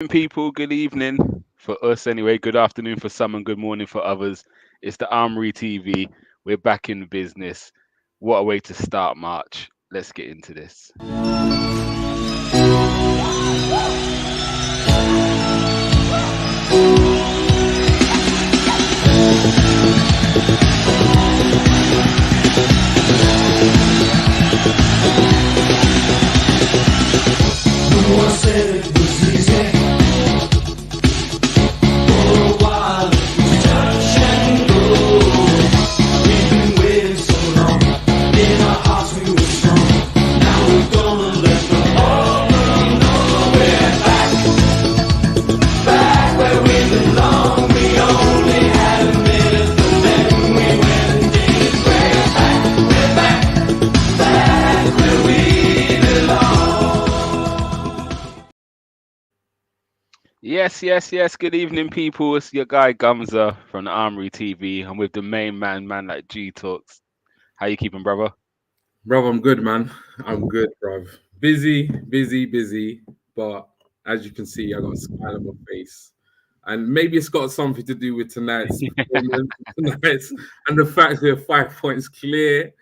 People, good evening for us anyway. Good afternoon for some and good morning for others. It's the Armoury TV. We're back in business. What a way to start March. Let's get into this. No one said it was easy. For a while it was touch and go. We've been waiting so long. In our hearts we were strong. Now we're gonna let the whole world know we're back. Back where we belong. We only had a minute, but then we went and did it. We're back. We're back. Back where we belong. Yes. Good evening, people. It's your guy Gumsa from the Armoury TV. I'm with the main man like G Talks. How you keeping, brother? Bro, I'm good, man. I'm good, bro. Busy. But as you can see, I got a smile on my face. And maybe it's got something to do with tonight's performance, and the fact we're 5 points clear.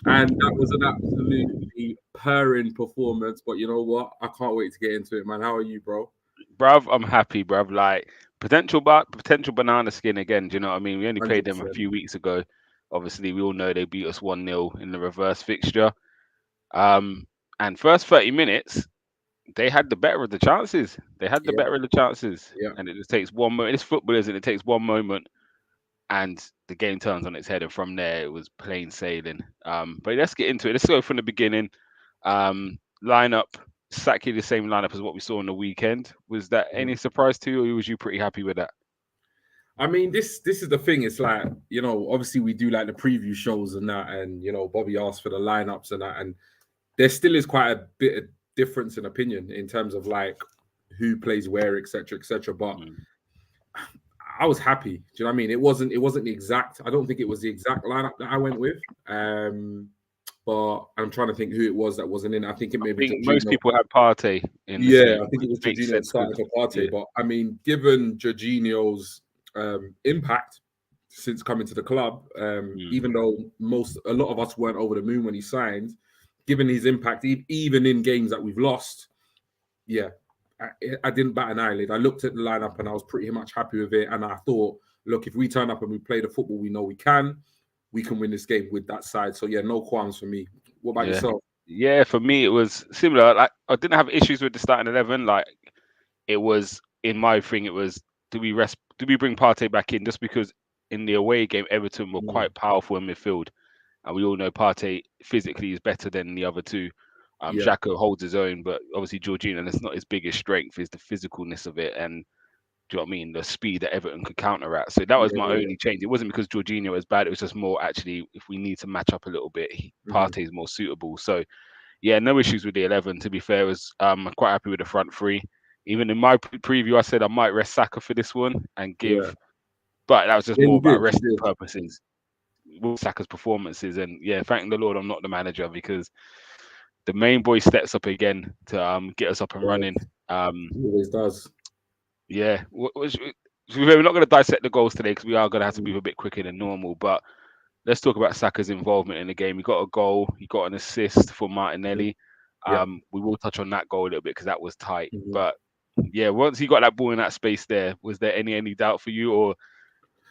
And that was an absolutely purring performance. But you know what? I can't wait to get into it, man. How are you, bro? Bruv, I'm happy, bruv. Like potential banana skin again. Do you know what I mean? We only played them a 100%. few weeks ago. Obviously, we all know they beat us 1-0 in the reverse fixture. Um, and first 30 minutes, they had the better of the chances. They had the Yeah, better of the chances. yeah. And it just takes one moment. It's football, isn't it? It takes one moment and the game turns on its head. And from there, it was plain sailing. But let's get into it. Let's go from the beginning. Lineup, exactly the same lineup as what we saw on the weekend. Was that any surprise to you, or was you pretty happy with that? I mean, this is the thing. It's like, obviously we do like the preview shows and that, and Bobby asked for the lineups and that, and there still is quite a bit of difference in opinion in terms of like who plays where, etc., etc. But Mm. I was happy. Do you know what I mean? It wasn't the exact. I don't think it was the exact lineup that I went with. But I'm trying to think who it was that wasn't in. I think it I may be think most Jorginho. people had Partey in the Yeah, team, I think it which was makes Jorginho sense starting because for yeah, Partey. But I mean, given Jorginho's impact since coming to the club, mm, even though a lot of us weren't over the moon when he signed, given his impact, even in games that we've lost, yeah, I didn't bat an eyelid. I looked at the lineup and I was pretty much happy with it. And I thought, look, if we turn up and we play the football we know we can win this game with that side. So yeah, no qualms for me. What about yeah, yourself? yeah. For me, it was similar. Like I didn't have issues with the starting 11. Like it was in my thing. It was do we rest? Do we bring Partey back in just because in the away game Everton were Mm, quite powerful in midfield, and we all know Partey physically is better than the other two. yeah, Xhaka holds his own, but obviously Jorginho, that's not his biggest strength, is the physicalness of it, and do you know what I mean? The speed that Everton could counter at. So that was my yeah. only change. It wasn't because Jorginho was bad. It was just more actually if we need to match up a little bit, Mhm. Partey is more suitable. So yeah, no issues with the 11. To be fair, was I'm quite happy with the front three. Even in my preview, I said I might rest Saka for this one and Yeah. give, but that was just Yeah, more you about did. You resting did. purposes with Saka's performances. And yeah, thank the Lord I'm not the manager because the main boy steps up again to get us up and Yeah, running. Um, he always does. yeah, we're not going to dissect the goals today because we are going to have to Mhm. move a bit quicker than normal. But let's talk about Saka's involvement in the game. He got a goal, he got an assist for Martinelli. Yeah. We will touch on that goal a little bit because that was tight. Mhm. But yeah, once he got that ball in that space there, was there any doubt for you, or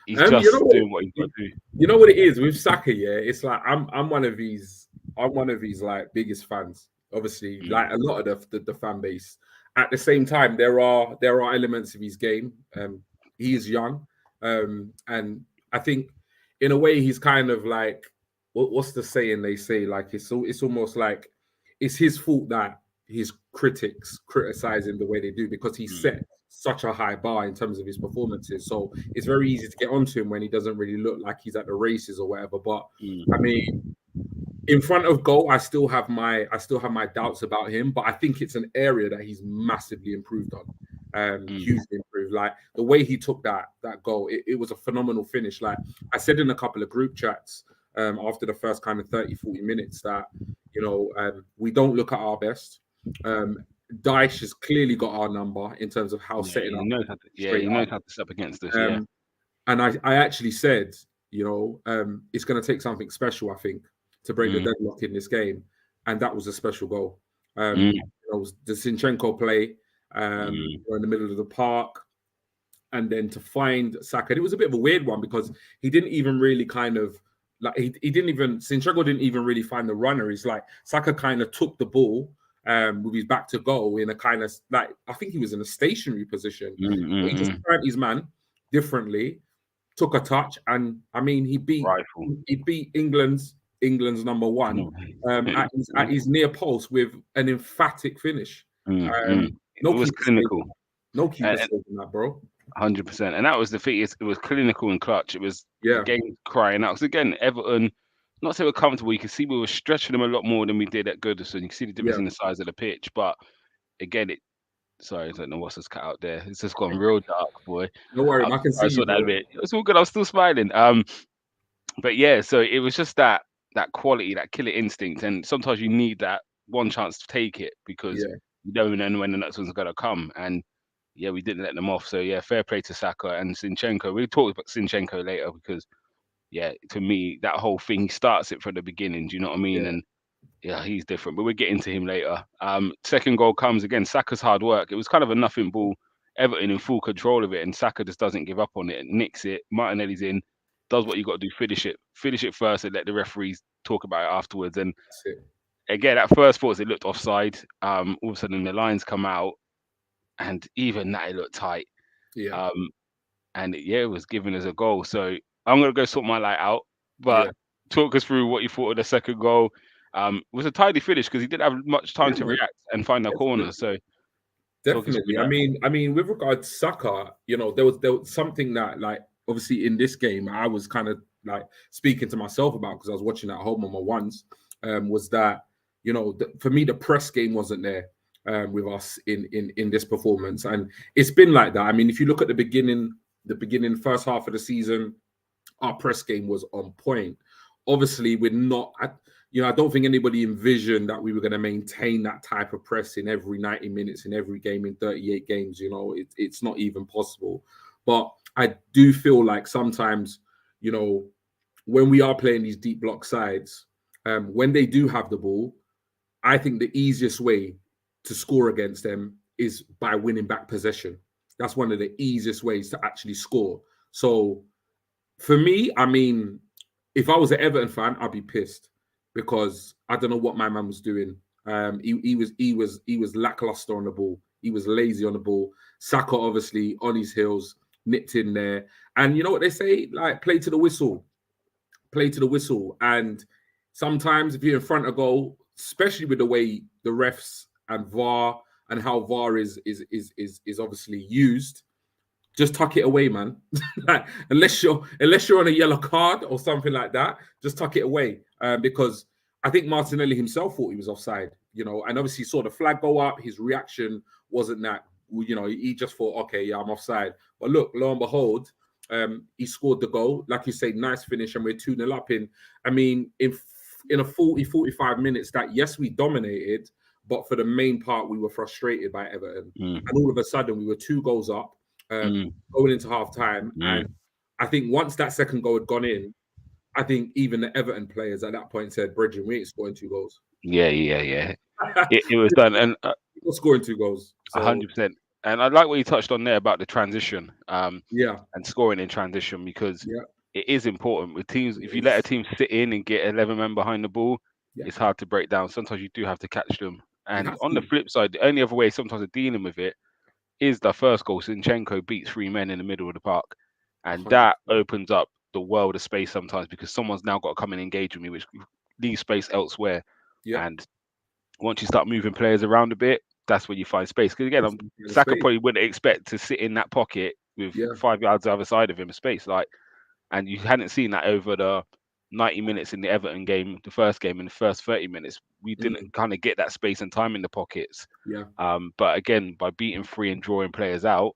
he's just doing what he's got to do? You know what it is with Saka, yeah? It's like I'm one of his like biggest fans. Obviously, Mm, like a lot of the fan base. At the same time, there are elements of his game. He is young. And I think in a way he's kind of like what's the saying they say? Like it's almost like it's his fault that his critics criticize him the way they do because he mm, set such a high bar in terms of his performances. So it's very easy to get onto him when he doesn't really look like he's at the races or whatever. But I mm, mean, in front of goal, I still have my doubts about him, but I think it's an area that he's massively improved on. mm, Hugely improved. Like the way he took that goal, it was a phenomenal finish. Like I said in a couple of group chats after the first kind of 30, 40 minutes that we don't look at our best. Um, Daesh has clearly got our number in terms of how Yeah, setting he up knows how to. Yeah, straight he up. knows how to step against us. Yeah. Um, and I actually said, it's going to take something special, I think, to break the Mm, deadlock in this game, and that was a special goal. mm, The Sinchenko play mm. in the middle of the park, and then to find Saka. It was a bit of a weird one because he didn't even really kind of like he didn't even Sinchenko didn't even really find the runner. He's like Saka kind of took the ball with his back to goal in a kind of like I think he was in a stationary position. Mm, But he just mm, mm. turned his man differently, took a touch, and I mean Rifle. he beat England's number one No. at his near post with an emphatic finish. Mm. It No was keeper saving clinical, that. No keeper and saving that, bro. 100%. And that was the thing. It was clinical and clutch. It was the Yeah, game crying out. Because again, Everton, not say we're comfortable. You can see we were stretching them a lot more than we did at Goodison. You can see the difference yeah. in the size of the pitch. But again, sorry, I don't know what's this cut out there. It's just gone real dark, boy. Don't worry, I can see I you, saw that a bro. bit. It's all good. I was still smiling. But yeah, so it was just that quality, that killer instinct, and sometimes you need that one chance to take it because Yeah, you don't know when the next one's gonna come. And yeah, we didn't let them off. So yeah, fair play to Saka and Sinchenko. We'll talk about Sinchenko later because yeah, to me that whole thing he starts it from the beginning. Do you know what I mean? yeah, And yeah, he's different, but we'll get into him later. Second goal comes again. Saka's hard work. It was kind of a nothing ball. Everton in full control of it, and Saka just doesn't give up on it. Nicks it. Martinelli's in, does what you got to do. Finish it first, and let the referees talk about it afterwards. And that's it. again, at first thoughts it looked offside. All of a sudden the lines come out, and even that it looked tight. Yeah, Um, and yeah, it was given as a goal. So I'm gonna go sort my light out, yeah, but talk us through what you thought of the second goal. It was a tidy finish because he didn't have much time yeah, to man. react and find a corner. Definitely, So talk us through definitely. that. I mean, with regard to Saka, there was something that, like, obviously in this game, I was kind of like speaking to myself about because I was watching at home on my ones. Was that for me the press game wasn't there with us in this performance, and it's been like that. I mean, if you look at the beginning first half of the season, our press game was on point. Obviously, we're not. I don't think anybody envisioned that we were going to maintain that type of press in every 90 minutes in every game in 38 games. It's not even possible. But I do feel like sometimes, you know, when we are playing these deep block sides, when they do have the ball, I think the easiest way to score against them is by winning back possession. That's one of the easiest ways to actually score. So for me, I mean, if I was an Everton fan, I'd be pissed because I don't know what my man was doing. He was lackluster on the ball. He was lazy on the ball. Saka obviously on his heels, nipped in there. And you know what they say? Like, play to the whistle. Play to the whistle. And sometimes if you're in front of goal, especially with the way the refs and VAR and how VAR is obviously used, just tuck it away, man. Like, unless you're on a yellow card or something like that, just tuck it away. Because I think Martinelli himself thought he was offside, and obviously saw the flag go up. His reaction wasn't that, he just thought, okay, yeah, I'm offside. But look, lo and behold, he scored the goal. Like you say, nice finish, and we're 2-0 up in. I mean, in a 45 minutes, that yes, we dominated, but for the main part, we were frustrated by Everton. Mm, And all of a sudden, we were 2 goals up mm, going into half time. And mm. I think once that second goal had gone in, I think even the Everton players at that point said, Bridget, we ain't scoring 2 goals. Yeah, yeah, yeah. It was done, and We're scoring 2 goals. So 100%. And I like what you touched on there about the transition, yeah, and scoring in transition because yeah, it is important with teams. it If you let a is. team sit in and get 11 men behind the ball, Yeah, it's hard to break down. Sometimes you do have to catch them. you And have on the to. flip side, the only other way sometimes of dealing with it is the first goal. Sinchenko beats 3 men in the middle of the park, and 100%. that opens up the world of space sometimes because someone's now got to come and engage with me, which leaves space elsewhere. Yeah, And once you start moving players around a bit, that's where you find space. Because again, that's the Saka space. probably wouldn't expect to sit in that pocket with Yeah, 5 yards either side of him of space. Like, and you hadn't seen that over the 90 minutes in the Everton game, the first game, in the first 30 minutes. We didn't mm, kind of get that space and time in the pockets. yeah, But again, by beating free and drawing players out,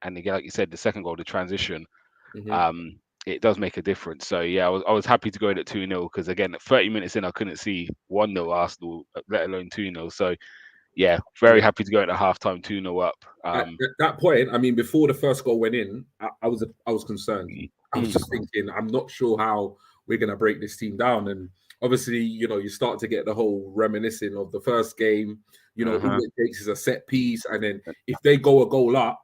and again, like you said, the second goal, the transition, hmm um, it does make a difference. So yeah, I was happy to go in at 2-0 because again, at 30 minutes in, I couldn't see 1-0 Arsenal, let alone 2-0. So yeah, very happy to go into halftime 2-0 up. At that point, I mean, before the first goal went in, I was concerned. I was just thinking, I'm not sure how we're gonna break this team down. And obviously, you start to get the whole reminiscing of the first game. All it takes is a set piece, and then if they go a goal up,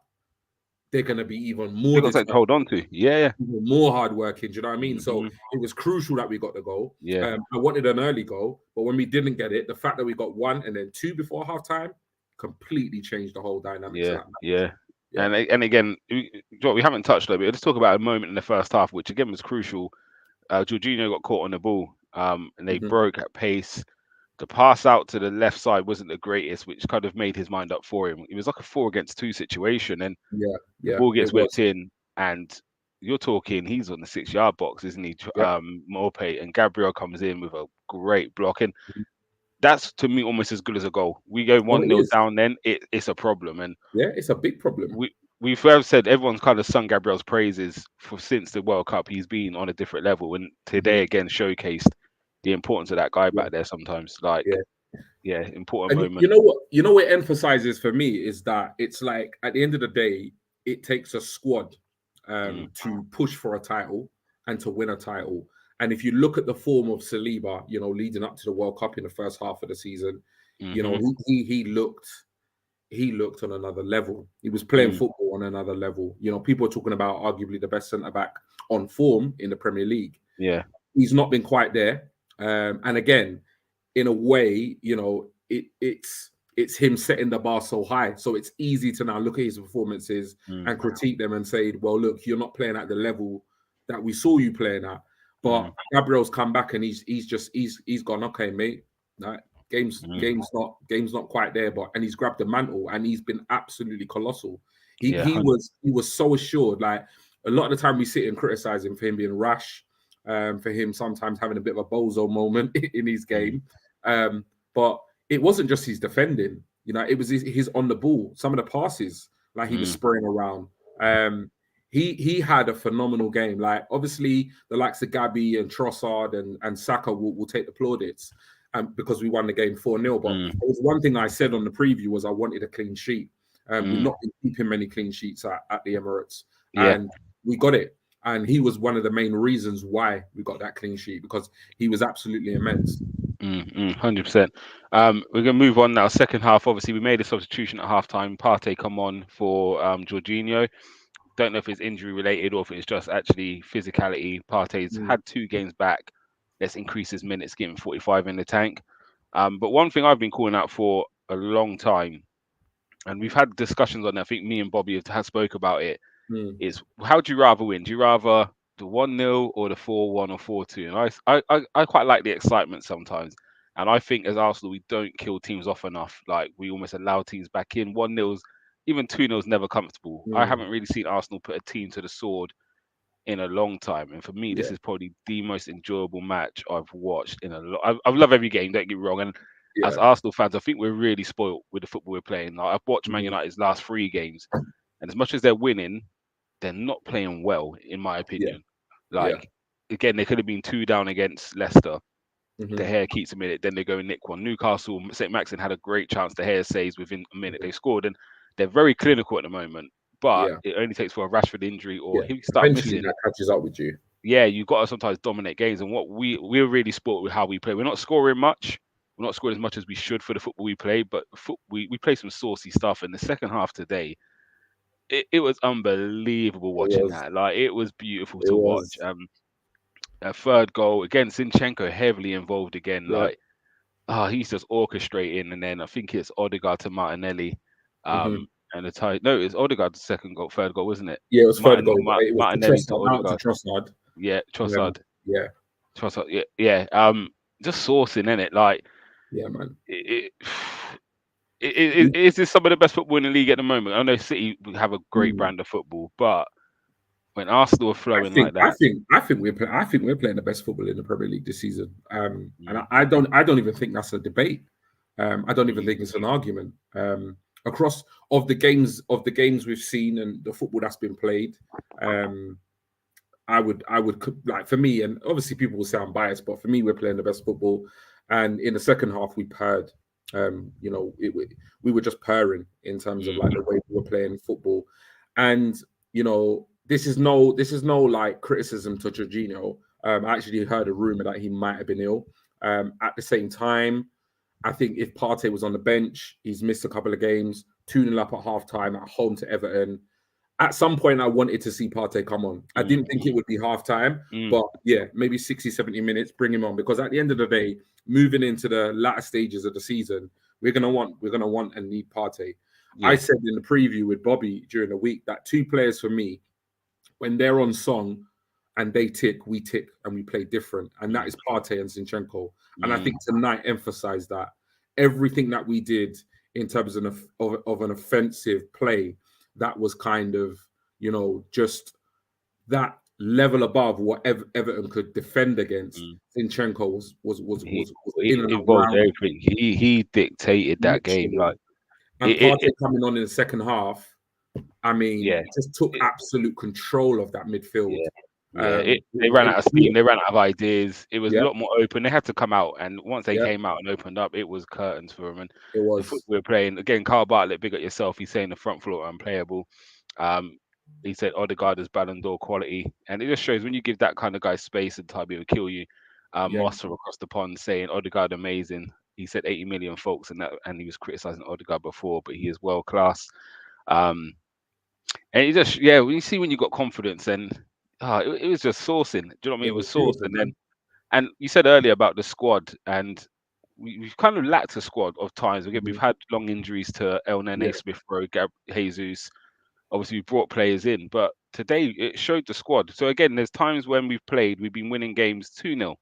they're gonna be even more They got something to determined, hold on to. Yeah. even more hardworking. Do you know what I mean? So Mhm. it was crucial that we got the goal. Yeah. I wanted an early goal, but when we didn't get it, the fact that we got one and then two before halftime completely changed the whole dynamics of Yeah. that match. Yeah. Yeah. And again, we haven't touched on it, but let's talk about a moment in the first half, which again was crucial. Jorginho got caught on the ball, and they Mhm. broke at pace. The pass out to the left side wasn't the greatest, which kind of made his mind up for him. It was like a 4 against 2 situation, and Yeah, the yeah, ball it gets was. whipped in, and you're talking he's on the 6-yard box, isn't he? Yep. Morpay, and Gabriel comes in with a great block, and that's to me almost as good as a goal. We go Well, it 1-0 is. down, then it's a problem, and Yeah, it's a big problem. we've said everyone's kind of sung Gabriel's praises for since the World Cup. He's been on a different level, and Mhm. today again showcased the importance of that guy Yeah, back there. Sometimes, like, yeah. yeah, important And moment. you know what? You know what it emphasizes for me is that it's like at the end of the day, it takes a squad Mm, to push for a title and to win a title. And if you look at the form of Saliba, leading up to the World Cup in the first half of the season, mm-hmm, he looked on another level. He was playing football on another level. People are talking about arguably the best centre back on form in the Premier League. yeah, He's not been quite there. And again, in a way, it's him setting the bar so high. So it's easy to now look at his performances mm, and critique them and say, well, look, you're not playing at the level that we saw you playing at. But mm, Gabriel's come back and he's gone, okay, mate. Like, game's mm, game's not game's not quite there, but and he's grabbed the mantle and he's been absolutely colossal. He yeah, he was he was so assured. Like a lot of the time we sit and criticize him for him being rash, for him sometimes having a bit of a bozo moment in his mm, game. But it wasn't just his defending, it was his on the ball. Some of the passes, like he was mm, spraying around. He had a phenomenal game. Like obviously the likes of Gabby and Trossard and Saka will take the plaudits, because we won the game 4-0. But mm, there was one thing I said on the preview was I wanted a clean sheet. We've mm, not been keeping many clean sheets at the Emirates, yeah. and we got it. And he was one of the main reasons why we got that clean sheet, because he was absolutely immense. 100%. We're gonna move on now. Second half, obviously, we made a substitution at halftime. Partey come on for Jorginho. Don't know if it's injury related or if it's just actually physicality. Partey's Mm, had 2 games back. Let's increase his minutes, give him 45 in the tank. But one thing I've been calling out for a long time, and we've had discussions on it, I think me and Bobby have spoke about it, mm, is how do you rather win? Do you rather the 1-0 or the 4-1 or 4-2? And I quite like the excitement sometimes. And I think as Arsenal, we don't kill teams off enough. Like we almost allow teams back in. 1-0's, even 2-0's never comfortable. I mm. haven't really seen Arsenal put a team to the sword in a long time. And for me, this Yeah, is probably the most enjoyable match I've watched in a lot. I've loved every game, don't get me wrong. And as yeah. Arsenal fans, I think we're really spoiled with the football we're playing. Like, I've watched Man Mm, United's last 3 games, and as much as they're winning, they're not playing well, in my yeah, opinion. yeah. Like, again, they could have been 2 down against Leicester. De Hmm. Gea keeps a minute, then they go and nick one. Newcastle, St. Maxin had a great chance. De Gea saves within a minute they scored, and they're very clinical at the moment. But Yeah, it only takes for a Rashford injury or yeah. he start Eventually missing. that catches up with you. Yeah, you've got to sometimes dominate games. And what we're really sport with how we play. We're not scoring much. We're not scoring as much as we should for the football we play, but we play some saucy stuff. And the second half today, it was unbelievable It watching was, that. Like it was beautiful it to watch. was. A third goal again, Zinchenko heavily involved again. Yeah. Like he's just orchestrating, and then I think it's Odegaard to Martinelli. Hmm. And the tie. No, it's Odegaard's second goal, third goal, wasn't it? Yeah, it was third goal. It was to Martinelli to Trossard, out to Odegaard. Trossard. Yeah, Trossard. Yeah, Trossard. Yeah, yeah. Just sourcing in it. Like yeah, man. it, is this some of the best football in the league at the moment? I know City have a great Mm. brand of football, but when Arsenal are I flowing think like that, I think we're playing the best football in the Premier League this season. And mm, I don't even think that's a debate. I don't even mm, think it's an argument. Across of the games we've seen and the football that's been played, I would like, for me, and obviously people will say I'm biased, but for me, we're playing the best football. And in the second half, we purred. You know, we were just purring in terms of like the way we were playing football, and you know, this is no like criticism to Jorginho. I actually heard a rumor that he might have been ill. At the same time, I think if Partey was on the bench, he's missed a couple of games, 2-0 up at half time at home to Everton. At some point, I wanted to see Partey come on. I didn't think it would be half time, but yeah, maybe 60, 70 minutes, bring him on. Because at the end of the day, moving into the latter stages of the season, we're gonna want and need Partey. I Yeah. said in the preview with Bobby during the week that two players for me, when they're on song and they tick, we tick and we play different. And that is Partey and Zinchenko. And I think tonight emphasized that everything that we did in terms of an offensive play, that was kind of, you know, just that level above what Everton could defend against. Zinchenko He was he in and involved around everything. He dictated that game. literally. Like And Partey coming on in the second half, I mean, yeah, just took it, absolute control of that midfield. yeah, yeah. They ran And out of steam. They ran out of ideas. It was a yeah, lot more open. They had to come out, and once they yeah, came out and opened up, it was curtains for them. And it the football was. we were playing again. Carl Bartlett, big at yourself. He's saying the front floor are unplayable. Um, he said Odegaard is Ballon d'Or quality, and it just shows when you give that kind of guy space and time, he will kill you. Yeah, Moss from across the pond saying Odegaard amazing. He said 80 million folks, and he was criticizing Odegaard before, but he is world class. Um, and it just when you see when you got confidence, and it was just sourcing. Do you know what I mean? it It was was sourcing. beautiful, Then man. and you said earlier about the squad, and we've kind of lacked a squad of times. We've Mhm. had long injuries to El Nene, Yeah, Smith Rowe, Jesus. Obviously, we brought players in, but today it showed the squad. So again, there's times when we've played, we've been winning games 2-0,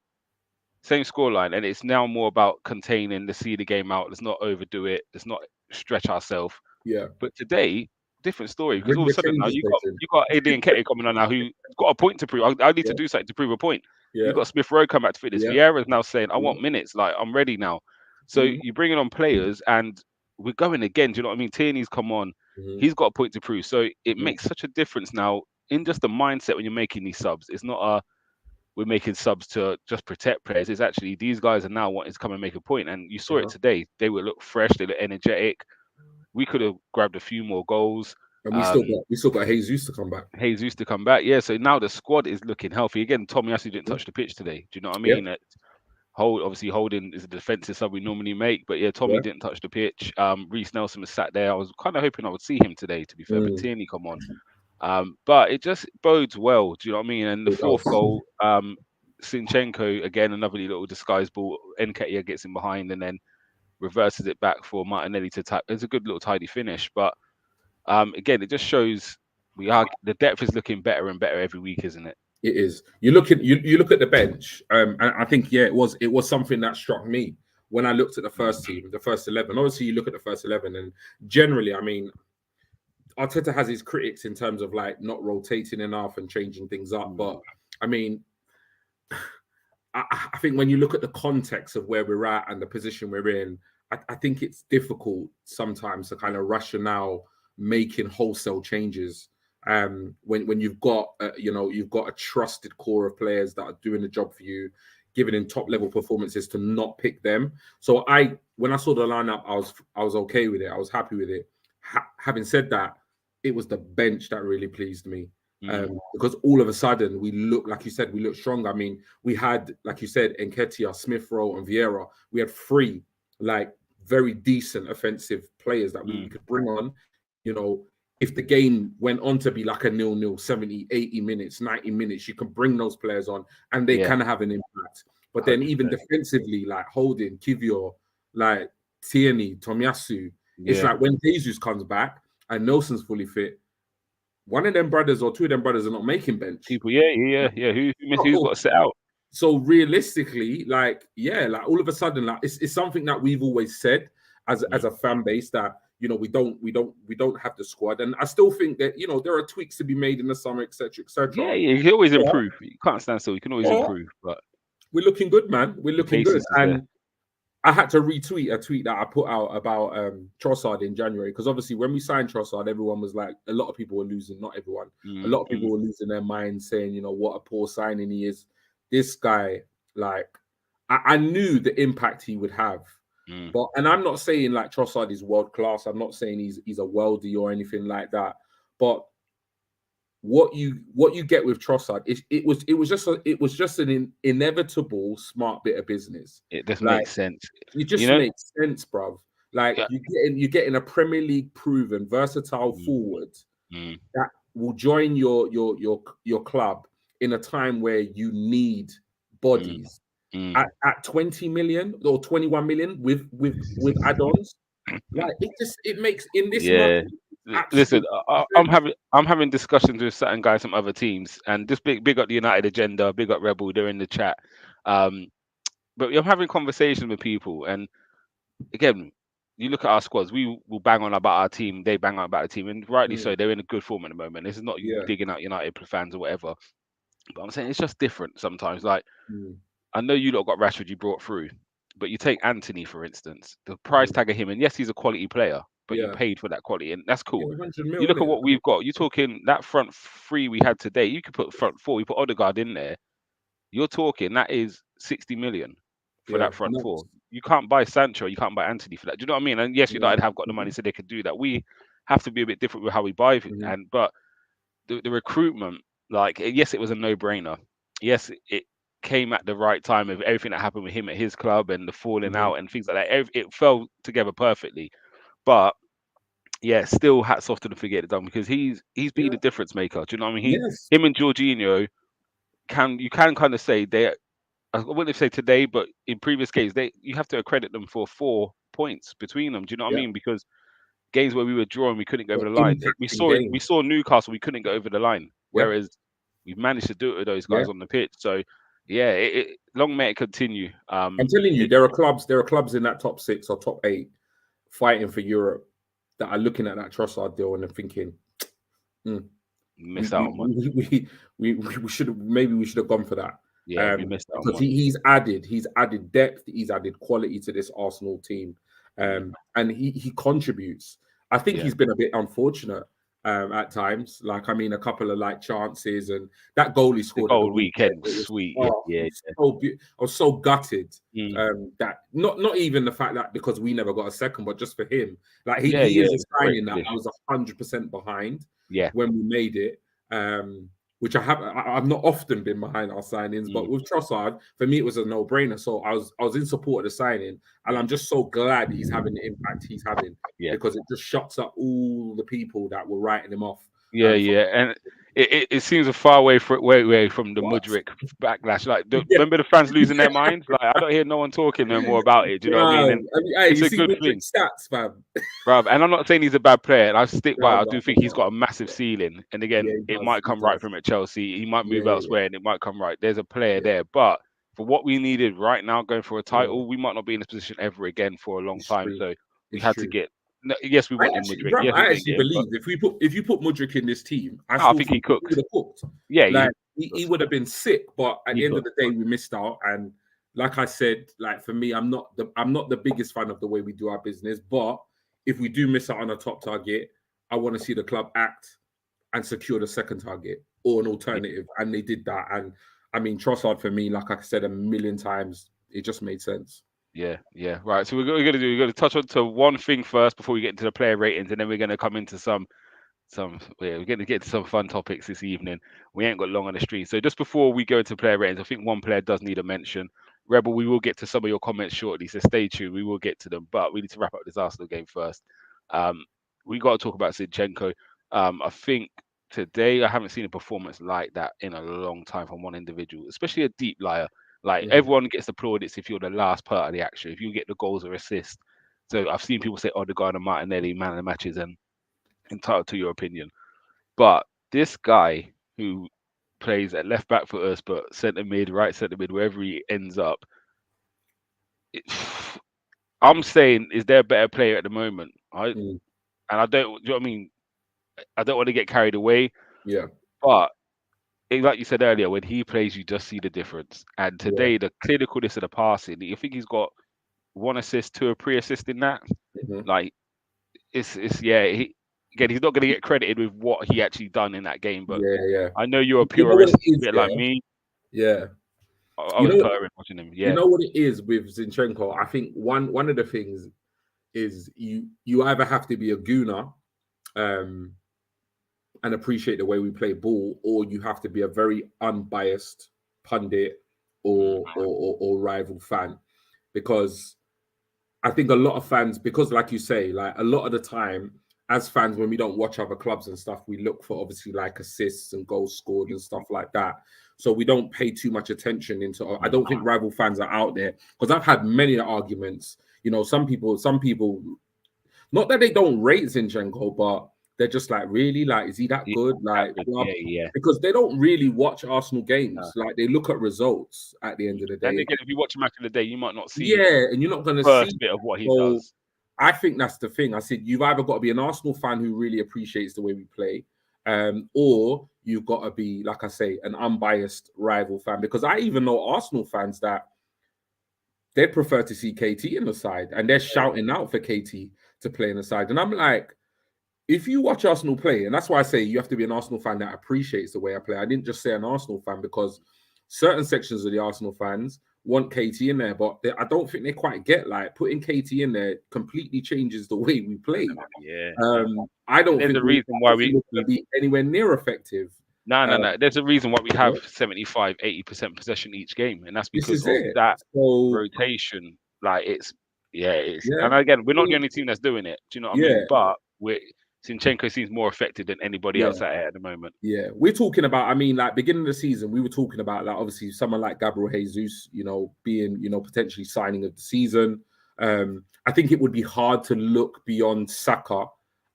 same scoreline, and it's now more about containing, to see the game out. Let's not overdo it. Let's not stretch ourselves. yeah. But today, different story, because Bring all of the a sudden now changes, you Nathan. got AD and Ketty coming on now who's got a point to prove. I need to Yeah, do something to prove a point. You yeah, got Smith Rowe come back to fitness. yeah, Vieira's now saying, I yeah. want minutes. Like I'm ready now. So Mhm, you're bringing on players, and we're going again. Do you know what I mean? Tierney's come on. mhm, He's got a point to prove. So it mhm. makes such a difference now in just the mindset when you're making these subs. It's not a we're making subs to just protect players. It's actually these guys are now wanting to come and make a point. And you saw it Uh-huh. today. They would look fresh. They look energetic. We could have grabbed a few more goals. And Um, we still got Jesus to come back. Jesus to come back. Yeah, so now the squad is looking healthy again. Tommy actually didn't Mhm. touch the pitch today. Do you know what I Yeah, mean? Obviously holding is a defensive sub we normally make, but yeah, Tommy yeah. didn't touch the pitch. Reece Nelson was sat there. I was kind of hoping I would see him today, to be fair, but Mm, Tierney come on. But it just bodes well. Do you know what I mean? And the it fourth does. goal, Sinchenko again, another little disguise ball. Nketiah gets in behind and then reverses it back for Martinelli to tap. It's a good little tidy finish, but again, it just shows the depth is looking better and better every week, isn't it? It is. You look at the bench, and I think it was something that struck me when I looked at the first team, the first 11. Obviously, you look at the first 11, and generally, I mean, Arteta has his critics in terms of like not rotating enough and changing things up. Mm, But I mean, I think when you look at the context of where we're at and the position we're in, I think it's difficult sometimes to kind of rationale making wholesale changes. When you've got you've got a trusted core of players that are doing the job for you, giving in top level performances, to not pick them. So when I saw the lineup, I was okay with it. I was happy with it. Having said that, it was the bench that really pleased me. mm, Because all of a sudden we look, like you said, we look strong. I mean, we had, like you said, Nketiah, Smith Rowe, and Vieira. We had three like very decent offensive players that we mm, could bring on. You know, if the game went on to be like a 0-0, 70, 80 minutes, 90 minutes, you can bring those players on and they yeah, can have an impact. But then even 100%. defensively, like Holding, Kivior, like Tierney, Tomiyasu, it's Yeah, like when Jesus comes back and Nelson's fully fit, one of them brothers or two of them brothers are not making bench. people, yeah. Who's got So, to sit out? so realistically, like, yeah, like all of a sudden, like it's something that we've always said as Mm. a fan base, that we don't have the squad. And I still think that there are tweaks to be made in the summer, etc. Yeah, etc. you can always But, improve. You can't stand still. You can always but improve, but we're looking good, man. We're the looking good. basis is there. And I had to retweet a tweet that I put out about Trossard in January, because obviously when we signed Trossard, everyone was like, a lot of people were losing, not everyone, a Mm, lot of mm, people were losing their minds, saying, what a poor signing he is. This guy, like, I knew the impact he would have. Mm. But and I'm not saying like Trossard is world class. I'm not saying he's a worldie or anything like that. But what you get with Trossard is it was just an inevitable smart bit of business. It just Like makes sense. it You just know? makes sense, bruv. Like Yeah. you're getting a Premier League proven versatile Mm, forward mm, that will join your club in a time where you need mm, bodies mm. at 20 million or 21 million with add-ons. Like it makes in this Yeah. market Listen, absolute I'm sense. having discussions with certain guys from other teams, and just big up the United agenda, big up Rebel. They're in the chat. Um, but I'm having conversations with people, and again, you look at our squads. We will bang on about our team. They bang on about the team, and rightly so. Mm, They're in a good form at the moment. This is not you yeah. digging out United fans or whatever. But I'm saying it's just different sometimes. Like Mm, I know you lot got Rashford you brought through, but you take Anthony for instance. The price mm, tag of him, and yes, he's a quality player, but you yeah. paid for that quality, and that's Yeah, cool. 100 You mil look in at it. what we've got. You're talking that front three we had today. You could put front four. You put Odegaard in there. You're talking that is 60 million for Yeah. that front four. Nuts. You can't buy Sancho. You can't buy Anthony for that. Do you know what I mean? And yes, Yeah. United have got the money, so they could do that. We have to be a bit different with how we buy, Mhm. and but the recruitment, like yes, it was a no-brainer. Yes, it came at the right time of everything that happened with him at his club and the falling Mhm. out and things like that. It fell together perfectly. But yeah, still hats off to the Forget It Done because he's been Yeah. the difference maker. Do you know what I mean? Yes. Him and Jorginho can kind of say they. I wouldn't say today, but in previous games, you have to accredit them for 4 points between them. Do you know what I Yeah. mean? Because games where we were drawing, we couldn't go over Or the line. We impact in saw it. We games. saw Newcastle. We couldn't go over the line. Yeah. Whereas we've managed to do it with those Yeah. guys on the pitch. So yeah, long may it continue. I'm telling you, there are clubs in that top six or top eight fighting for Europe that are looking at that Trossard deal and they're thinking, "Hmm, we Missed out we on one. we should have maybe we should have gone for that." Yeah, we missed out on Because one. he's added depth, he's added quality to this Arsenal team, Mm, and he contributes. I think yeah, he's been a bit unfortunate at times. Like I mean, a couple of like chances and that goal he the scored at the gold weekend. weekend was It was sweet. Yeah, oh, it yeah, was I was so gutted yeah. that not even the fact that because we never got a second, but just for him, like Yeah, he yeah. is It a was a great signing that I finish. was 100% behind Yeah. when we made it. Which I've not often been behind our signings, but Mm, with Trossard, for me it was a no-brainer. So I was in support of the signing, and yeah, I'm just so glad he's having the impact he's having yeah. because it just shuts up all the people that were writing him off. Yeah, For yeah, and it seems a far way from the what? Mudryk backlash. Like, Yeah, remember the fans losing their minds? Like, I don't hear no one talking no more about it. Do you know what I mean? bro. And I mean, hey, it's you a see good Woodrick thing, stats, fam. bruv. And I'm not saying he's a bad player, and I stick by. No, It. I no, do think he's no. got a massive ceiling. And again, Yeah, he it does. might He come right does. from at Chelsea. He might Yeah, move yeah, elsewhere, and it might come right. There's a player yeah, there, but for what we needed right now, going for a yeah. title, we might not be in this position ever again for a long It's time. true. So we It's had to true. get. No, yes, we wanted Mudryk. Yes, we I didn't actually get him, but believe if you put Mudryk in this team, I I still think he think he would cooks. have cooked. Yeah, Like he would have been sick, but at he the end of cooks. the day, we missed out. And like I said, like for me, I'm not the biggest fan of the way we do our business. But if we do miss out on a top target, I want to see the club act and secure the second target or an alternative. And they did that. And I mean, Trossard for me, like I said a million times, it just made sense. Yeah, yeah, right. So we're gonna touch on to one thing first before we get into the player ratings, and then we're gonna come into yeah, we're gonna get to some fun topics this evening. We ain't got long on the street, so just before we go into player ratings, I think one player does need a mention. Rebel, we will get to some of your comments shortly, so stay tuned. We will get to them, but we need to wrap up this Arsenal game first. Um, we got to talk about Zinchenko. I think today I haven't seen a performance like that in a long time from one individual, especially a deep liar. Like Mhm. everyone gets the plaudits if you're the last part of the action, if you get the goals or assists. So I've seen people say Odegaard and Martinelli man of the matches, and entitled to your opinion. But this guy who plays at left back for us, but centre mid, right centre mid, wherever he ends up, it, I'm saying, is there a better player at the moment? Mm. I don't, do you know what I mean? I don't want to get carried away, Yeah, but like you said earlier, when he plays, you just see the difference. And yeah. today, the clinicalness of the passing, you think he's got one assist, two a pre-assist in that. Mhm. Like it's yeah. Again, he's not going to get credited with what he actually done in that game, but Yeah, yeah. I know you're a You know what it purist, a is, bit like yeah? me. Yeah. I You was know, purring watching him. you Yeah, know what it is with Zinchenko. I think one of the things is you either have to be a gooner, um, and appreciate the way we play ball, or you have to be a very unbiased pundit or rival fan, because I think a lot of fans, because like you say, like a lot of the time, as fans, when we don't watch other clubs and stuff, we look for obviously like assists and goals scored and stuff like that. So we don't pay too much attention into. I don't think rival fans are out there, because I've had many arguments. You know, some people, not that they don't rate Zinchenko, but they're just like, really, like, is he that yeah, good? Like, blah, yeah, yeah. because they don't really watch Arsenal No. games. Like, they look at results at the end of the And day. again, if you watch him back in the day, you might not see Yeah, and you're not going to see. first bit of what he So does. I think that's the thing. I said you've either got to be an Arsenal fan who really appreciates the way we play, or you've got to be, like I say, an unbiased rival fan. Because I even know Arsenal fans that they'd prefer to see KT in the side, and they're shouting out for KT to play in the side. And I'm like, if you watch Arsenal play, and that's why I say you have to be an Arsenal fan that appreciates the way I play. I didn't just say an Arsenal fan, because certain sections of the Arsenal fans want KT in there, but I don't think they quite get, like, putting KT in there completely changes the way we play. Yeah. I don't There's think a reason why we're going to be anywhere near effective. no. There's a reason why we You know, have 75-80% possession each game, and that's this because is of it. that So rotation. Like it's yeah, and again, we're not the only team that's doing it. Do you know what I yeah, mean? But Zinchenko seems more affected than anybody yeah. else at the moment. Yeah, we're talking about. I mean, like, beginning of the season, we were talking about, like, obviously someone like Gabriel Jesus, being, potentially signing of the season. I think it would be hard to look beyond Saka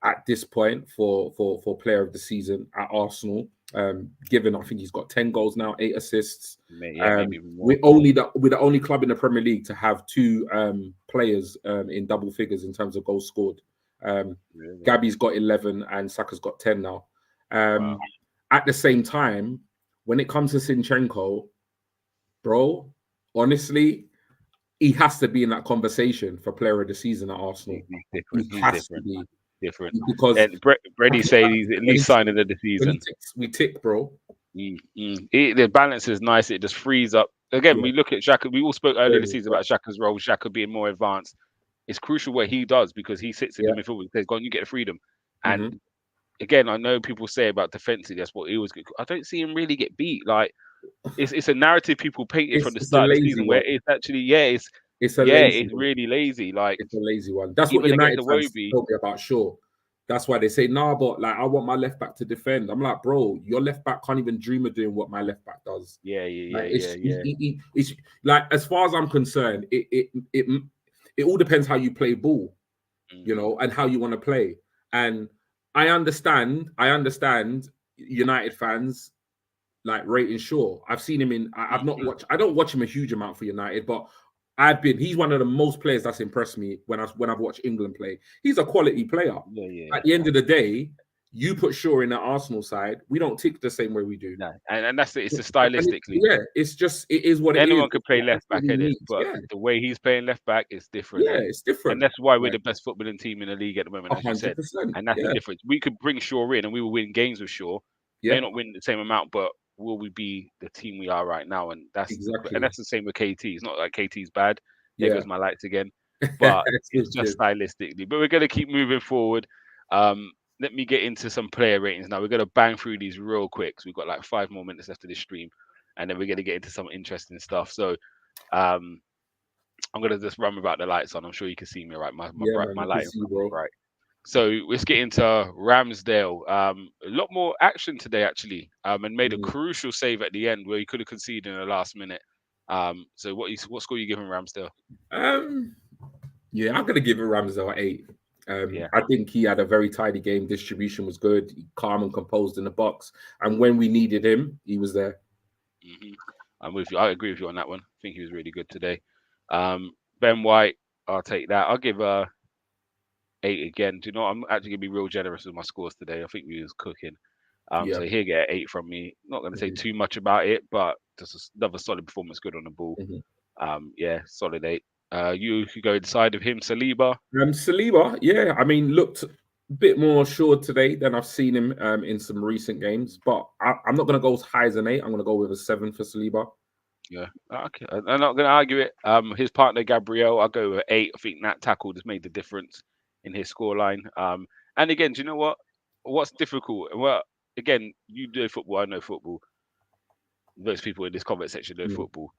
at this point for player of the season at Arsenal. Given I think he's got 10 goals now, 8 assists. Maybe even more. We're the only club in the Premier League to have 2 players in double figures in terms of goals scored. Really? Gabby's got 11 and Saka's got 10 now. Wow. At the same time, when it comes to Zinchenko, bro, honestly, he has to be in that conversation for player of the season at Arsenal. He's different. He has to be. Different. Because And Brady say he's at least signing of the season. We tick, bro. The balance is nice. It just frees up. Again, we look at Xhaka. We all spoke earlier this season about Xhaka's role, Xhaka being more advanced. It's crucial what he does, because he sits in the midfield and says, "Go on, you get the freedom." And again, I know people say about defensively, that's what he was good. I don't see him really get beat. Like it's a narrative people painted from the start of the season where it's actually it's really lazy. Like it's a lazy one. That's what even United against fans Iwobi. told me about Shaw. That's why they say, nah, but like, I want my left back to defend. I'm like, bro, your left back can't even dream of doing what my left back does. It's like, as far as I'm concerned, it all depends how you play ball, and how you want to play. And I understand United fans like rating Shaw. I've seen him in. I've not watched. I don't watch him a huge amount for United, but he's one of the most players that's impressed me when I've watched England play. He's a quality player. At the end of the day, you put Shaw in the Arsenal side, we don't tick the same way we do. No, and that's it. It's just stylistically. It is what it is. Anyone could play left back at it, but the way he's playing left back is different. Yeah, it's different. And that's why we're the best footballing team in the league at the moment, as you said. 100%. And that's the difference. We could bring Shaw in and we will win games with Shaw. May not win the same amount, but will we be the team we are right now? And that's the same with KT. It's not like KT's bad. There goes my lights again. But it's just stylistically. But we're going to keep moving forward. Let me get into some player ratings now. We're going to bang through these real quick. So we've got like 5 more minutes left of this stream. And then we're going to get into some interesting stuff. So I'm going to just run without the lights on. I'm sure you can see me, right? My light is right. So let's get into Ramsdale. A lot more action today, actually, and made a crucial save at the end where he could have conceded in the last minute. So what score are you giving Ramsdale? I'm gonna give it Ramsdale 8. I think he had a very tidy game. Distribution was good, calm and composed in the box, and when we needed him, he was there. I'm with you. I agree with you on that one. I think he was really good today. Ben White, I'll take that. I'll give 8 again. Do you know? I'm actually gonna be real generous with my scores today. I think we was cooking. So he'll get 8 from me. Not gonna say too much about it, but just another solid performance, good on the ball. Solid 8. You could go inside of him, Saliba. Saliba, I mean, looked a bit more assured today than I've seen him in some recent games. But I'm not going to go as high as an 8. I'm going to go with a 7 for Saliba. Yeah, okay. I'm not going to argue it. His partner Gabriel, I'll go with 8. I think that tackle just made the difference in his scoreline. And again, do you know what? What's difficult? Well, again, you know football, I know football. Most people in this comment section know Mm. football.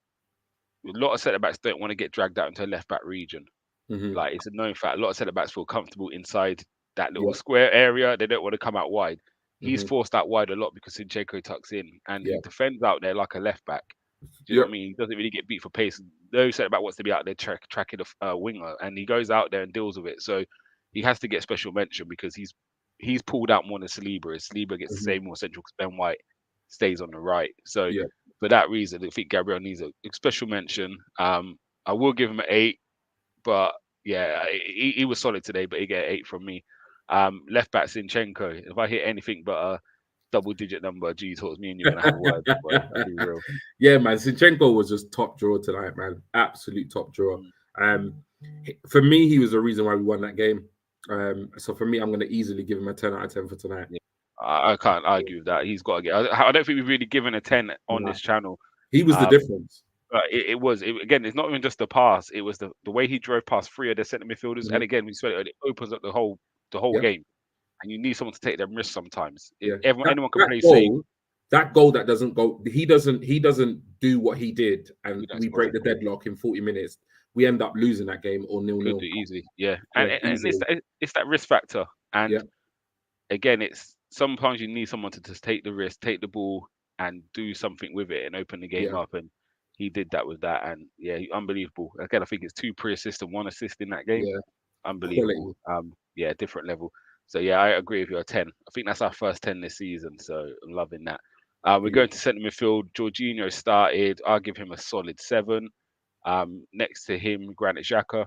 A lot of centre backs don't want to get dragged out into a left back region. Mm-hmm. Like it's a known fact. A lot of centre backs feel comfortable inside that little Yeah. square area. They don't want to come out wide. He's Mm-hmm. forced out wide a lot because Zinchenko tucks in and he Yeah. defends out there like a left back. Do you know what I Yep. mean? He doesn't really get beat for pace. No centre back wants to be out there tracking a winger, and he goes out there and deals with it. So he has to get special mention because he's pulled out more than Saliba. As Saliba gets to Mm-hmm. stay more central because Ben White stays on the right. So Yeah. for that reason, I think Gabriel needs a special mention. I will give him an 8, but yeah, he was solid today, but he get an 8 from me. Left back Sinchenko. If I hit anything but a double-digit number, G towards me and you're gonna have a word, boy. I'll be real. Yeah, man. Zinchenko was just top draw tonight, man. Absolute top draw. Mm. Um, for me, he was the reason why we won that game. So for me, I'm going to easily give him a 10 out of 10 for tonight. Yeah, I can't argue with that. He's got to get. I don't think we've really given a 10 on Nah, this channel. he was the Um, difference. but again. It's not even just the pass. It was the way he drove past 3 of the centre midfielders, and Mhm. again, we said it opens up the whole Yep. game, and you need someone to take them risks sometimes. Yeah. Anyone can That play safe. goal, that goal that doesn't go, he doesn't do what he did, and You don't we score break it. the deadlock in 40 minutes. We end up losing that game or Could 0-0. do easily, yeah. Yeah, And easily. it's that risk factor. Yeah, And again, it's sometimes you need someone to just take the risk, take the ball, and do something with it and open the game yeah, up. And he did that with that. And yeah, unbelievable. Again, I think it's 2 pre-assists and 1 assist in that game. yeah. Unbelievable. Quality. Yeah, different level. So yeah, I agree with you. A 10. I think that's our first 10 this season. So I'm loving that. We're Yeah. going to centre midfield. Jorginho started. I'll give him a solid 7. Next to him, Granit Xhaka.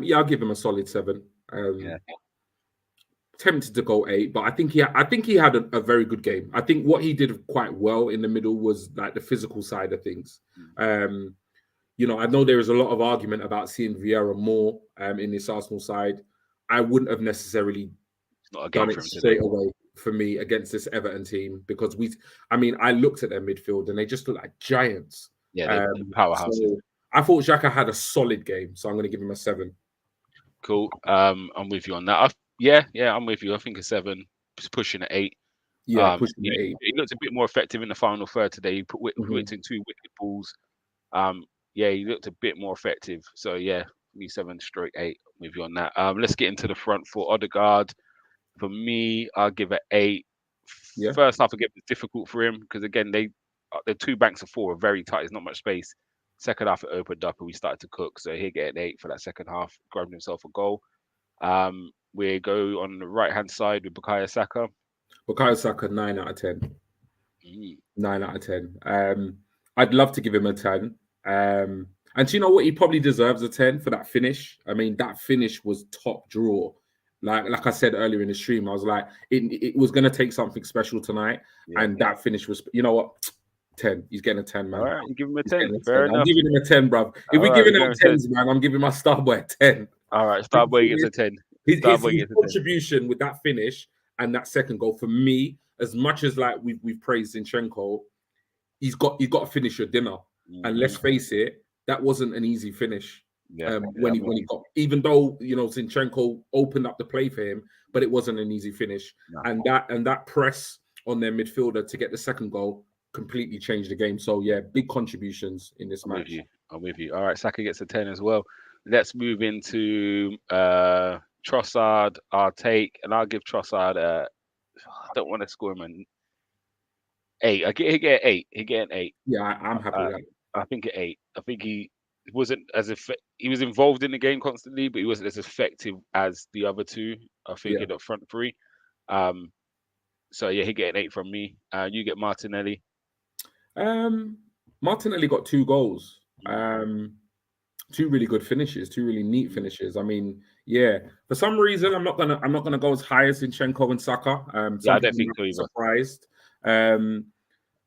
Yeah, I'll give him a solid 7. Yeah. Tempted to go 8, but I think he had a very good game. I think what he did quite well in the middle was like the physical side of things. Mm. I know there is a lot of argument about seeing Vieira more in this Arsenal side. I wouldn't have necessarily It's not a game done for it him today. straight away for me against this Everton team because I looked at their midfield and they just look like giants. Yeah, they're powerhouses. So I thought Xhaka had a solid game, so I'm going to give him a 7. Cool. I'm with you on that. Yeah, I'm with you. I think a 7, just pushing at 8. Yeah, pushing He, the 8. he looked a bit more effective in the final third today. He put in 2 wicked balls. Yeah, he looked a bit more effective. So yeah, me 7 stroke 8. I'm with you on that. Let's get into the front for Odegaard. For me, I'll give it 8. Yeah. First half again was difficult for him because again the 2 banks of 4 are very tight. There's not much space. Second half it opened up and we started to cook. So he'll get an 8 for that second half. Grabbed himself a goal. We go on the right hand side with Bukayo Saka. Bukayo Saka 9 out of 10. Mm. 9 out of 10. I'd love to give him a 10. And do you know what? He probably deserves a 10 for that finish. I mean, that finish was top draw. Like I said earlier in the stream, I was like, it was going to take something special tonight. Yeah. And that finish was, you know what? 10. He's getting a 10, man. All right, you give him a He's 10. getting a Fair 10. I'm enough. giving him a 10, bruv. If All we're right, giving we're out going 10s, man, I'm giving my Starboy a 10. All right, Starboy gets a 10. His Starboy gets a 10. contribution with that finish and that second goal for me, as much as like we've praised Zinchenko, he's got to finish your dinner. And let's face it, that wasn't an easy finish. Yeah, when he got, even though Zinchenko opened up the play for him, but it wasn't an easy finish. No. And that press on their midfielder to get the second goal completely changed the game. So yeah, big contributions in this match. I'm with you. All right, Saka gets a 10 as well. Let's move into Trossard, our take, and I'll give Trossard I don't want to score him an 8. He get an 8. He get an 8. Yeah, I'm happy with that. I think an 8. I think he wasn't he was involved in the game constantly, but he wasn't as effective as the other 2. I think in the front 3. So yeah, he get an 8 from me. You get Martinelli. Martinelli got 2 goals. 2 really good finishes, 2 really neat finishes. I mean, yeah. For some reason, I'm not gonna go as high as Zinchenko and Saka. Yeah, I don't think so either. Surprised.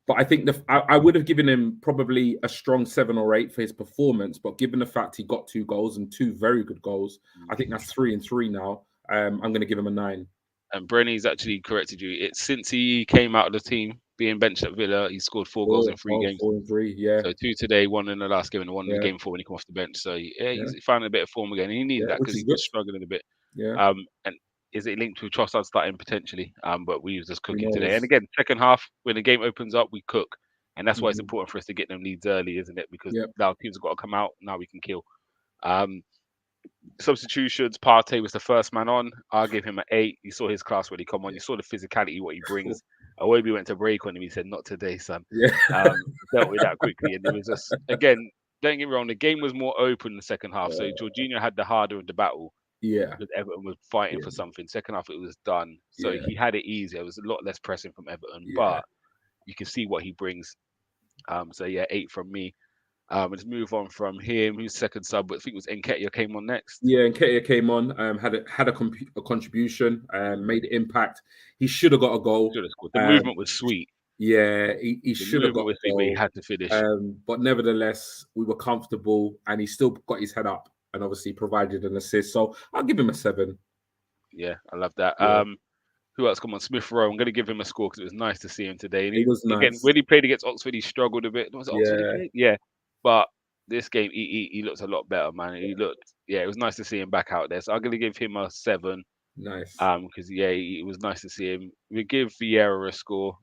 But I think I would have given him probably a strong 7 or 8 for his performance. But given the fact he got 2 goals and 2 very good goals, I think that's 3 and 3 now. I'm going to give him a 9. And Brenny's actually corrected you. It's since he came out of the team being benched at Villa, he scored 4 goals in 3 games. 4 and 3. Yeah, So 2 today, 1 in the last game, and 1 in the yeah, game before when he come off the bench. So yeah, yeah, he's finding a bit of form again. He needed yeah, that which because is he good. was struggling a bit. Yeah, And is it linked with Trossard starting potentially? But we was just who cooking today. And knows? again, second half when the game opens up, we cook, and that's why it's Mhm. important for us to get them leads early, isn't it? Because Yeah, now teams have got to come out. Now we can kill. Um, Substitutions. Partey was the first man on. I'll give him an 8. You saw his class when he come on. You saw the physicality, what he brings. Awobi went to break on him. He said, "Not today, son." yeah, Dealt with that quickly, and it was just again. Don't get me wrong. The game was more open in the second half, so Jorginho had the harder of the battle yeah, because Everton was fighting yeah, for something. Second half, it was done, so yeah, he had it easier. It was a lot less pressing from Everton, yeah. but you can see what he brings. So yeah, 8 from me. Let's move on from him. Who's second sub? But I think it was Nketiah came on next. Yeah, and Ketia came on, had a contribution, made an impact. He should have got a goal. Should have scored. The Um, movement was sweet. yeah, he The should have got movement a was sweet, but he goal. had to finish. But nevertheless, we were comfortable, and he still got his head up, and obviously provided an assist. So I'll give him a 7. Yeah, I love that. Yeah, Who else? Come on, Smith Rowe. I'm going to give him a score because it was nice to see him today. And it he was again, nice. when he played against Oxford, he struggled a bit. Was it Oxford he Yeah, played? Yeah, but this game, he looked a lot better, man. He looked, yeah, it was nice to see him back out there. So I'm going to give him a 7. nice. Because yeah, it was nice to see him. We give Vieira a score.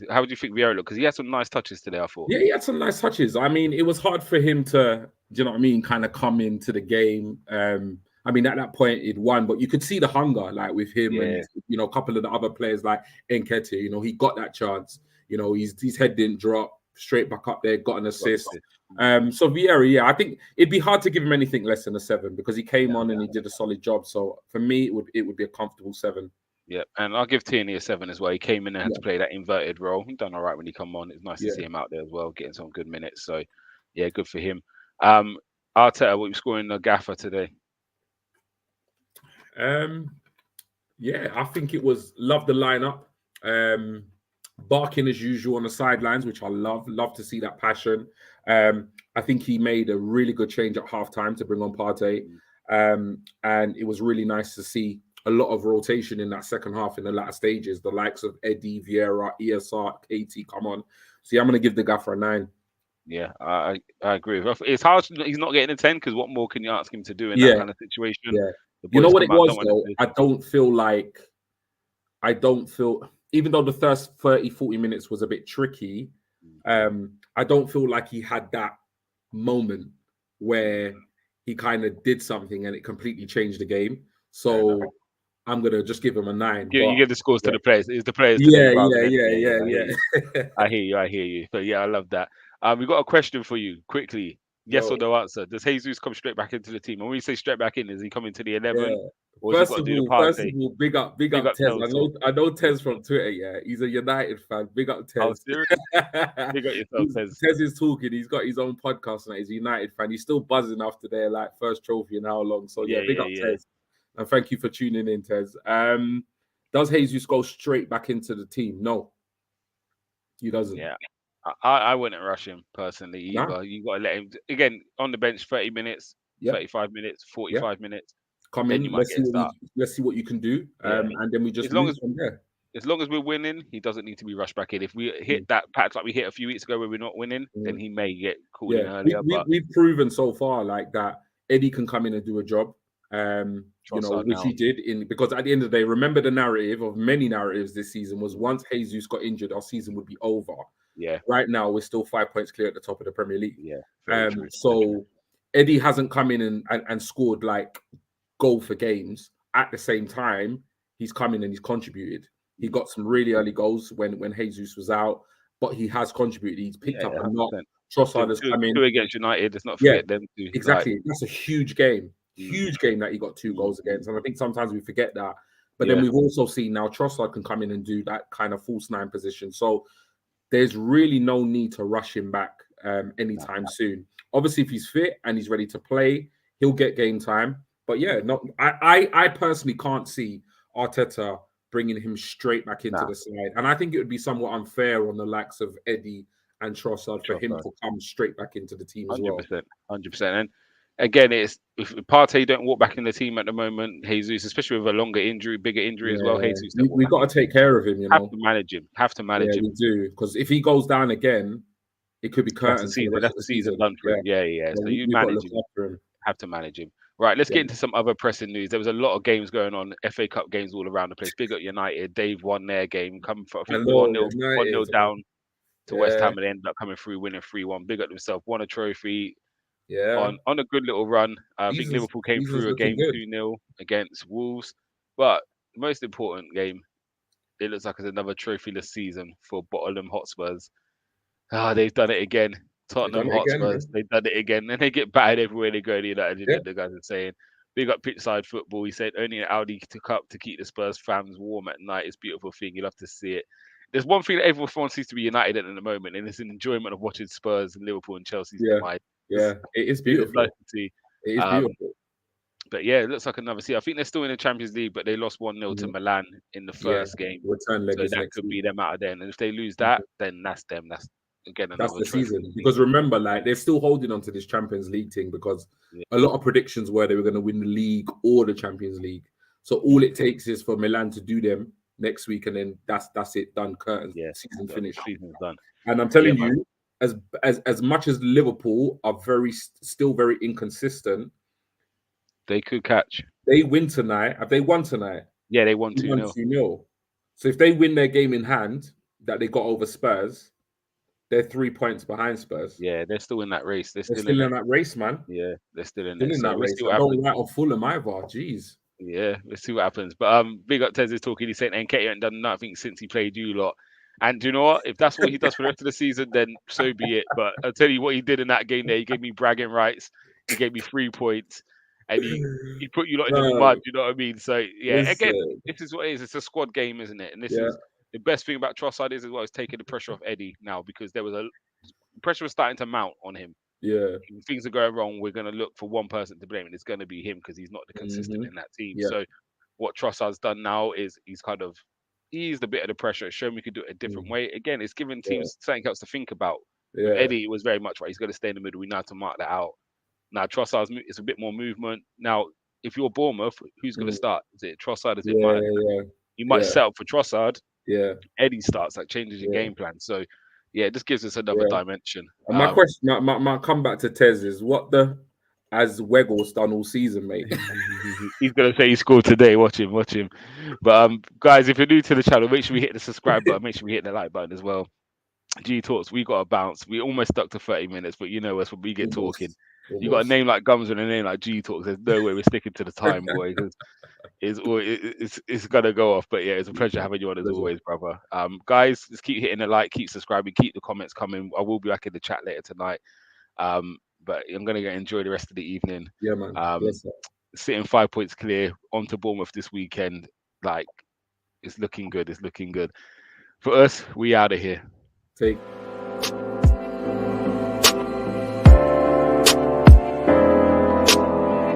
How would you think Vieira looked? Because he had some nice touches today. I thought. Yeah, he had some nice touches. I mean, it was hard for him to, do you know what I mean, kind of come into the game. I mean, at that point, he'd won, but you could see the hunger, like with him Yeah, and a couple of the other players, like Nketiah. He got that chance. His head didn't drop, straight back up there, got an got an assist. assist. So Vieira, yeah, I think it'd be hard to give him anything less than a 7 because he came on and he did a solid job. So for me, it would be a comfortable 7. Yeah, and I'll give Tierney a 7 as well. He came in and had Yeah, to play that inverted role. He done all right when he come on. It's nice to yeah. see him out there as well, getting some good minutes. So, yeah, good for him. Um, Arteta, what you scoring the gaffer today? Um, Yeah, I think it was love the lineup. Barking as usual on the sidelines, which I love. Love to see that passion. I think he made a really good change at halftime to bring on Partey. And it was really nice to see a lot of rotation in that second half in the latter stages. The likes of Eddie, Vieira, ESR, KT come on. So yeah, I'm gonna give the gaffer a 9. Yeah, I agree with you. It's hard. He's not getting a 10 because what more can you ask him to do in that Yeah, kind of situation? yeah. The You know boys what it come out, don't was want though? to. I don't feel, even though the first 30, 40 minutes was a bit tricky, I don't feel like he had that moment where he kind of did something and it completely changed the game. So I'm gonna just give him a 9. You But give the scores to yeah, the players. It's the players today yeah, rather yeah, than yeah, I hear yeah, you. yeah. I hear you. I hear you. But yeah, I love that. We got a question for you quickly. Yes or Yo, no answer. Does Jesus come straight back into the team? And when we say straight back in, is he coming to the 11 yeah. or has he got to do the First of Partey? all, big up Big up Tez. Tel. I know Tez from Twitter. Yeah, he's a United fan. Big up Oh, Tez. serious? Big up yourself, Tez. Tez is talking. He's got his own podcast now. He's a United fan. He's still buzzing after their first trophy in how long. So yeah, Yeah, big yeah, up yeah. Tez, and thank you for tuning in, Tez. Does Jesus go straight back into the team? No, he doesn't. Yeah. I wouldn't rush him personally Nah. either. You got to let him, again, on the bench 30 minutes, Yeah, 35 minutes, yeah. 45 minutes. Come Then you in. might get a start. Let's see what you can do. Yeah. And then we just As long move as from there. as long as we're winning, he doesn't need to be rushed back in. If we hit Mm, that patch like we hit a few weeks ago where we're not winning, then mm. he may get called in Yeah, we, earlier. we, But we've proven so far like that Eddie can come in and do a job, Trossard which he now, did because at the end of the day, remember the narrative of many narratives this season was once Jesus got injured, our season would be over. yeah, Right now, we're still 5 points clear at the top of the Premier League. yeah, very true. Very true. So Eddie hasn't come in and scored like goal for games. At the same time, he's come in and he's contributed. He got some really early goals when Jesus was out, but he has contributed. He's picked Yeah, up a yeah, knock. 100%. Trossard has come in. Two against United. Let's not Yeah, forget them two. Like, exactly. That's a huge game. mm, Huge game that he got 2 mm, goals against. And I think sometimes we forget that. But then yeah, we've also seen now Trossard can come in and do that kind of false 9 position. So there's really no need to rush him back anytime soon. Obviously, if he's fit and he's ready to play, he'll get game time. But yeah, I personally can't see Arteta bringing him straight back into the side. And I think it would be somewhat unfair on the likes of Eddie and Trossard for him to come straight back into the team as well. 100%, 100%. again, it's if Partey don't walk back in the team at the moment, Jesus, especially with a longer injury, bigger injury as well, Yeah, Jesus don't walk we back got in. to take care of him. Have to manage him. Have to Yeah, manage him. we do. Because if he goes down again, it could be That's the curtains for the season. rest That's of the the season season. done for Yeah, him. Yeah, yeah. yeah, So you we've got to manage look him. after him. Have to manage him. Right, let's Yeah, get into some other pressing news. There was a lot of games going on, FA Cup games all around the place. Big up United. They've won their game, come for I I think know 1-0, 1-0 United. down to West Yeah, Ham and they ended up coming through winning 3-1. Big up themselves, won a trophy yeah. on a good little run. I think Season's Liverpool came season's through a looking game good. 2-0 against Wolves. But the most important game, it looks like it's another trophyless season for Bottom Hotspurs. Ah, they've done it again. They've Tottenham done it again, Hotspurs, man. they've done it again. And they get battered everywhere they go. The United Yeah, United, the guys are saying. Big up pitchside football. He said only an Audi took up to keep the Spurs fans warm at night. It's a beautiful thing. You love to see it. There's one thing that everyone seems to be united in at the moment, and it's an enjoyment of watching Spurs and Liverpool and Chelsea's yeah, demise. yeah. It is It's nice beautiful. to see. It is Um, beautiful. but yeah, it looks like another season. I think they're still in the Champions League, but they lost 1-0 to Mhm. Milan in the Yeah, first game. return leg So is that next could week. be them out of there. And if they lose Mhm. that, then that's them. That's again That's another the trophy season. this Because season. remember, like they're still holding on to this Champions League thing because Yeah. a lot of predictions were they were going to win the league or the Champions League. So all Mm. it takes is for Milan to do them next week, and then that's it, done, curtains, Yeah, season the finished. season's done. And I'm Yeah, telling man. you, as much as Liverpool are still very inconsistent, They could catch. they win tonight. Have they won tonight? Yeah, they won They won 2-0. 2-0. So if they win their game in hand that they got over Spurs, they're 3 points behind Spurs. Yeah, they're still in that race. They're They're still in still in it. that race, man. Yeah, they're still in Still it. in So that let's race. see what And don't happens. write off Fulham either. Jeez. Yeah, let's see what happens. But big up Tez is talking. He's saying Nketiah ain't done nothing since he played you lot. And do you know what? If that's what he does for the rest of the season, then so be it. But I'll tell you what he did in that game there. He gave me bragging rights. He gave me 3 points, and he put you lot in the mud. No, You know what I mean? So yeah, again, listen. this is what it is. It's a squad game, isn't it? And this Yeah. is the best thing about Trossard is as well is taking the pressure off Eddie now because there was a pressure was starting to mount on him. Yeah. If things are going wrong, we're going to look for one person to blame, and it's going to be him because he's not the consistent Hmm. in that team. Yeah. So what Trossard's done now is he's kind of eased a bit of the pressure. It's shown we could do it a different Mm. way. Again, it's giving Yeah. teams something else to think about. With Yeah. Eddie, it was very much right. He's going to stay in the middle. We know how to mark that out. Now Trossard's it's a bit more movement. Now, if you're Bournemouth, who's going to Mm. start? Is it Trossard? Is it Yeah. Martin? Yeah. You might Yeah. set up for Trossard. Yeah. Eddie starts, like changes your Yeah. game plan. So yeah, it just gives us another Yeah. dimension. And my question, my comeback to Tez is what the has Weggles done all season, mate? He's gonna say he scored today. Watch him, watch him. But guys, if you're new to the channel, make sure we hit the subscribe button. Make sure we hit the like button as well. G Talks, we got a bounce. We almost stuck to 30 minutes, but you know us when we get talking. Almost. You got a Almost. name like Gumsa and a name like G Talks. There's no way we're sticking to the time, boy. Because it's gonna go off. But yeah, it's a pleasure having you on as Pleasure. always, brother. Guys, just keep hitting the like, keep subscribing, keep the comments coming. I will be back in the chat later tonight. But I'm gonna enjoy the rest of the evening. Yeah, man. Yes, sir. Sitting 5 points clear onto Bournemouth this weekend. Like it's looking good. It's looking good. For us, we out of here. Take